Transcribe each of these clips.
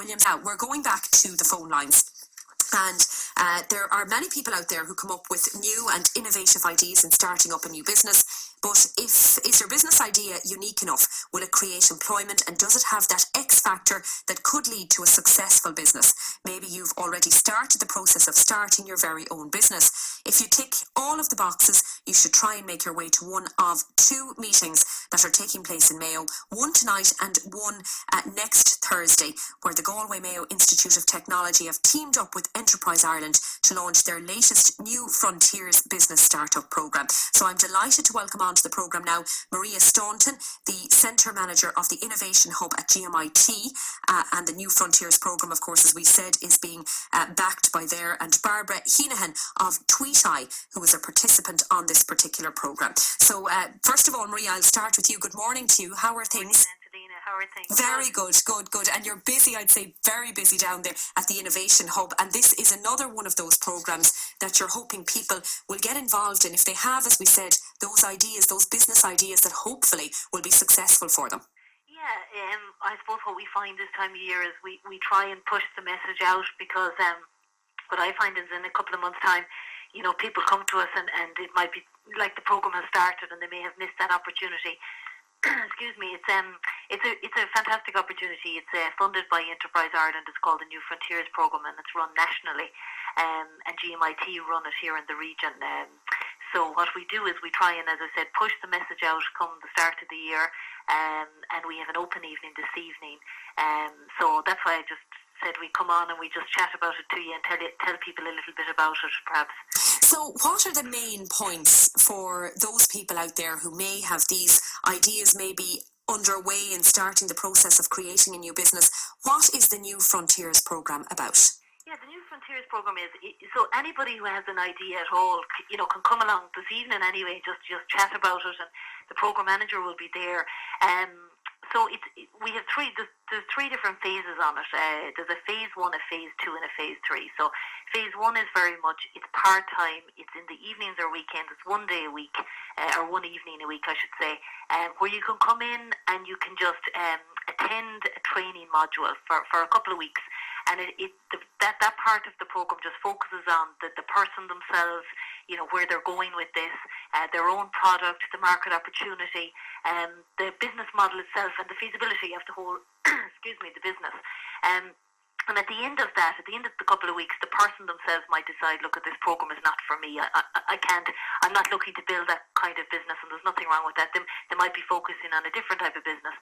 Williams. Now, we're going back to the phone lines. And there are many people out there who come up with new and innovative ideas in starting up a new business. But is your business idea unique enough? Will it create employment? And does it have that X factor that could lead to a successful business? Maybe you've already started the process of starting your very own business. If you tick all of the boxes, you should try and make your way to one of 2 meetings that are taking place in Mayo, one tonight and one next Thursday, where the Galway Mayo Institute of Technology have teamed up with Enterprise Ireland to launch their latest New Frontiers business startup programme. So I'm delighted to welcome onto the programme now Maria Staunton, the Centre Manager of the Innovation Hub at GMIT, and the New Frontiers programme, of course, as we said, is being backed by there, and Barbara Heneghan of TweetEye, who is a participant on this particular programme. So first of all, Maria, I'll start with you. Good morning to you. How are things? How are things? Very good. And you're busy, I'd say very busy down there at the Innovation Hub. And this is another one of those programmes that you're hoping people will get involved in if they have, as we said, those ideas, those business ideas that hopefully will be successful for them. Yeah, I suppose what we find this time of year is we try and push the message out, because what I find is in a couple of months' time, people come to us and it might be like the programme has started and they may have missed that opportunity. Excuse me, it's a fantastic opportunity. It's funded by Enterprise Ireland. It's called the New Frontiers programme, and it's run nationally, and GMIT run it here in the region. So what we do is we try and, as I said, push the message out come the start of the year, and we have an open evening this evening. So that's why I just said we come on and we just chat about it to you and tell people a little bit about it, perhaps. So what are the main points for those people out there who may have these ideas maybe underway in starting the process of creating a new business? What is the New Frontiers programme about? Yeah, the New Frontiers programme is, so anybody who has an idea at all, can come along this evening anyway, just chat about it, and the programme manager will be there. So we have there's 3 different phases on it. There's a phase 1, a phase 2 and a phase 3. So phase 1 is very much, it's part-time, it's in the evenings or weekends, it's 1 day a week, or 1 evening a week I should say, where you can come in and you can just attend a training module for a couple of weeks. And that part of the programme just focuses on the person themselves, where they're going with this, their own product, the market opportunity, the business model itself, and the feasibility of the whole, the business. And at the end of that, at the end of the couple of weeks, the person themselves might decide, look, this programme is not for me. I can't, I'm not looking to build that kind of business, and there's nothing wrong with that. They might be focusing on a different type of business.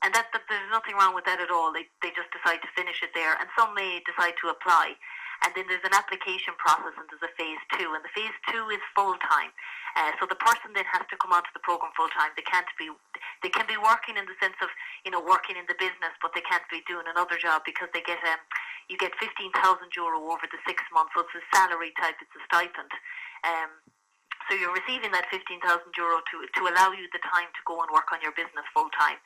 And that there's nothing wrong with that at all. They just decide to finish it there. And some may decide to apply. And then there's an application process, and there's a phase 2. And the phase 2 is full-time. So the person then has to come onto the programme full-time. They can be working in the sense of, working in the business, but they can't be doing another job, because they get you get €15,000 over the 6 months. So it's a salary type, it's a stipend. So you're receiving that €15,000 to allow you the time to go and work on your business full time.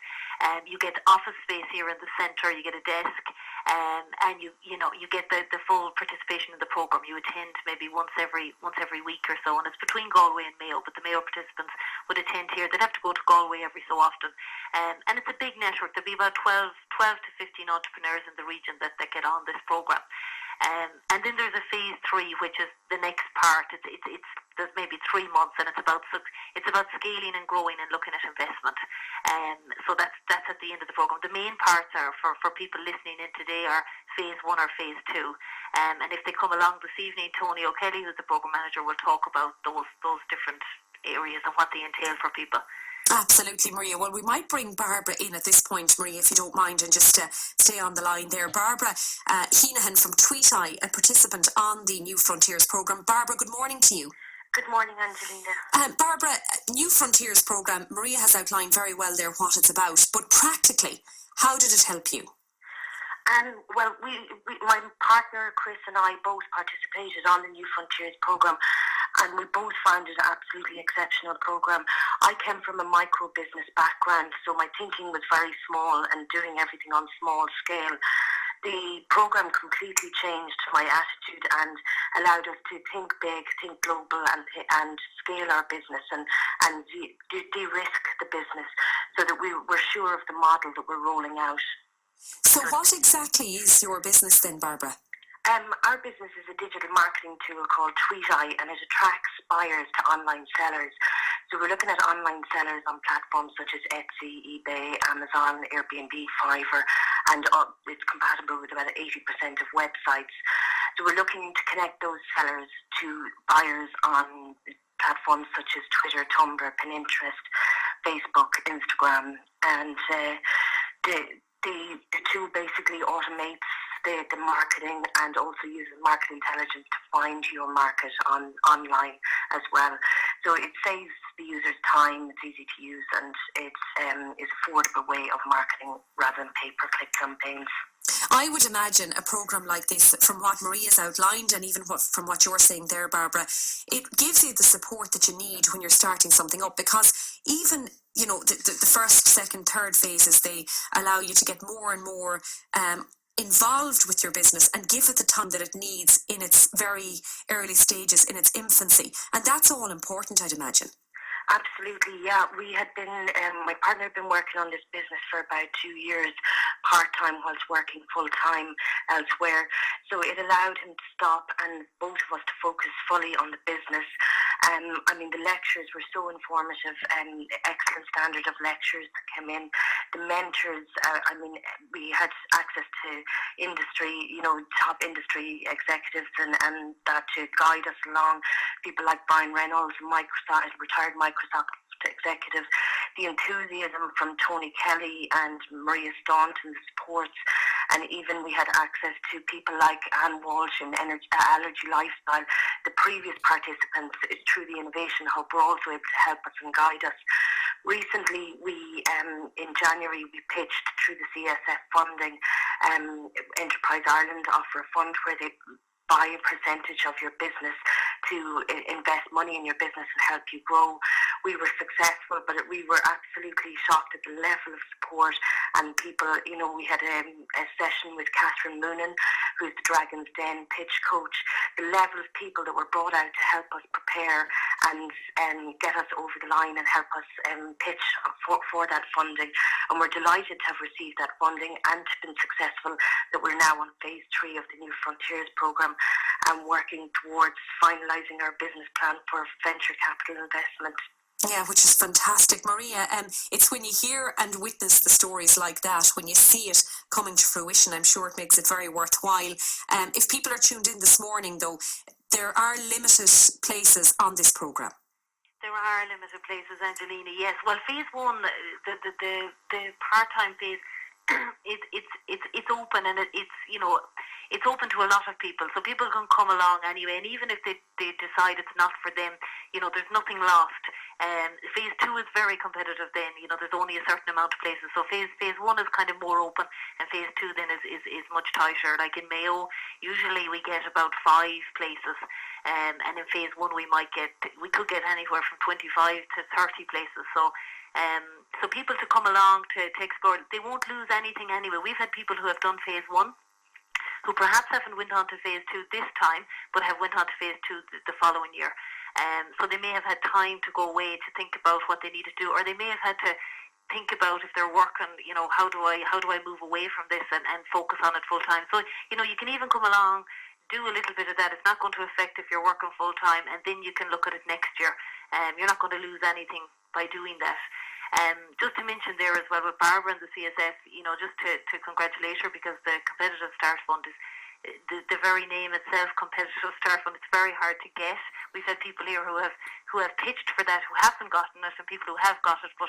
You get office space here in the centre. You get a desk, and you get the full participation in the programme. You attend maybe once every week or so, and it's between Galway and Mayo. But the Mayo participants would attend here. They'd have to go to Galway every so often, and it's a big network. There'll be about 12 to 15 entrepreneurs in the region that get on this programme. And then there's a phase 3, which is the next part. There's maybe 3 months, and it's about scaling and growing and looking at investment. So that's at the end of the programme. The main parts are for people listening in today are phase 1 or phase 2. And if they come along this evening, Tony O'Kelly, who's the programme manager, will talk about those different areas and what they entail for people. Absolutely, Maria. Well, we might bring Barbara in at this point, Maria, if you don't mind, and just stay on the line there. Barbara Heneghan from TweetEye, a participant on the New Frontiers programme. Barbara, good morning to you. Good morning, Angelina. Barbara, New Frontiers programme, Maria has outlined very well there what it's about, but practically, how did it help you? Well, my partner Chris and I both participated on the New Frontiers programme, and we both found it an absolutely exceptional programme. I came from a micro business background, so my thinking was very small and doing everything on small scale. The programme completely changed my attitude and allowed us to think big, think global, and scale our business and de-risk the business so that we were sure of the model that we're rolling out. So what exactly is your business then, Barbara? Our business is a digital marketing tool called TweetEye, and it attracts buyers to online sellers. So we're looking at online sellers on platforms such as Etsy, eBay, Amazon, Airbnb, Fiverr, and it's compatible with about 80% of websites. So we're looking to connect those sellers to buyers on platforms such as Twitter, Tumblr, Pinterest, Facebook, Instagram, and the tool basically automates the marketing and also uses market intelligence to find your market online as well. So it saves the user's time, it's easy to use, and it's is affordable way of marketing rather than pay-per-click campaigns. I would imagine a program like this, from what Maria's outlined and even from what you're saying there, Barbara, it gives you the support that you need when you're starting something up, because even, you know, the first, second, third phases, they allow you to get more and more involved with your business and give it the time that it needs in its very early stages, in its infancy. And that's all important, I'd imagine. Absolutely, yeah. We had been, my partner had been working on this business for about 2 years, part-time, whilst working full-time elsewhere. So it allowed him to stop and both of us to focus fully on the business. I mean, the lectures were so informative, excellent standard of lectures that came in. The mentors, I mean, we had access to industry, you know, top industry executives and that to guide us along. People like Brian Reynolds, retired Microsoft executives, the enthusiasm from Tony Kelly and Maria Staunton, the supports, and even we had access to people like Anne Walsh and Allergy Lifestyle. The previous participants, through the Innovation Hub, were also able to help us and guide us. Recently, in January, we pitched through the CSF funding. Enterprise Ireland offer a fund where they buy a percentage of your business to invest money in your business and help you grow. We were successful, but we were absolutely shocked at the level of support and people. You know, we had a session with Catherine Moonan, who's the Dragon's Den pitch coach. The level of people that were brought out to help us prepare and get us over the line and help us pitch for that funding. And we're delighted to have received that funding and been successful, that we're now on phase 3 of the New Frontiers programme and working towards finalising our business plan for venture capital investment. Yeah, which is fantastic, Maria. It's when you hear and witness the stories like that, when you see it coming to fruition, I'm sure it makes it very worthwhile. If people are tuned in this morning, though, there are limited places on this programme. There are limited places, Angelina. Yes. Well, phase 1, the part-time phase, it's open, and it's, you know, it's open to a lot of people, so people can come along anyway, and even if they decide it's not for them, you know, there's nothing lost. Phase 2 is very competitive then, you know, there's only a certain amount of places, so phase 1 is kind of more open, and phase 2 then is much tighter. Like in Mayo, usually we get about 5 places, and in phase 1 we could get anywhere from 25 to 30 places, so people to come along to explore, they won't lose anything anyway. We've had people who have done phase 1 who perhaps haven't went on to phase 2 this time, but have went on to phase 2 the following year. So they may have had time to go away to think about what they need to do, or they may have had to think about, if they're working, you know, how do I move away from this and focus on it full time. So, you know, you can even come along, do a little bit of that. It's not going to affect if you're working full time, and then you can look at it next year. You're not going to lose anything by doing that. Just to mention there as well with Barbara and the CSF, you know, just to congratulate her, because the Competitive Start Fund is the very name itself, Competitive Start Fund. It's very hard to get. We've had people here who have pitched for that, who haven't gotten it, and people who have got it, but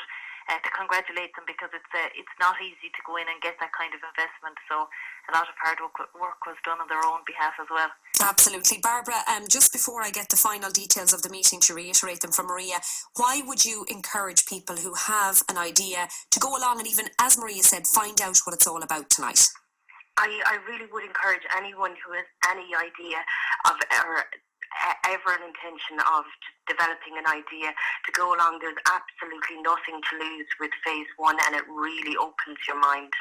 to congratulate them, because it's not easy to go in and get that kind of investment. So a lot of hard work was done on their own behalf as well. Absolutely. Barbara, just before I get the final details of the meeting, to reiterate them from Maria, why would you encourage people who have an idea to go along and, even, as Maria said, find out what it's all about tonight? I really would encourage anyone who has any idea of or ever an intention of developing an idea to go along. There's absolutely nothing to lose with phase 1, and it really opens your mind.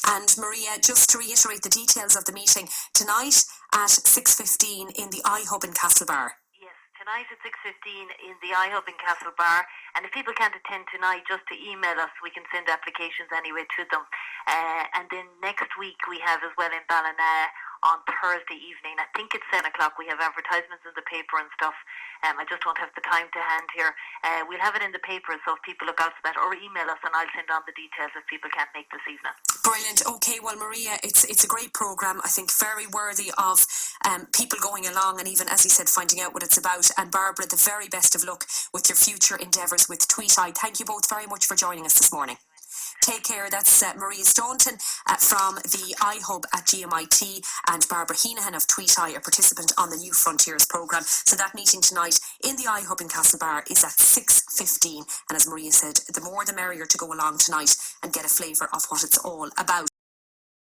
And Maria, just to reiterate the details of the meeting, tonight at 6:15 in the iHub in Castlebar. Yes, tonight at 6:15 in the iHub in Castlebar. And if people can't attend tonight, just to email us, we can send applications anyway to them. And then next week we have as well in Ballina on Thursday evening. I think it's 7 o'clock. We have advertisements in the paper and stuff. I just don't have the time to hand here. We'll have it in the paper, so if people look out for that, or email us and I'll send on the details if people can't make this evening. Brilliant. Okay, well, Maria, it's a great programme. I think very worthy of people going along and even, as you said, finding out what it's about. And Barbara, the very best of luck with your future endeavours with Tweet Eye. Thank you both very much for joining us this morning. Take care. That's Maria Staunton from the iHub at GMIT and Barbara Heneghan of Tweet Eye, a participant on the New Frontiers programme. So that meeting tonight in the iHub in Castlebar is at 6:15. And as Maria said, the more the merrier to go along tonight and get a flavour of what it's all about.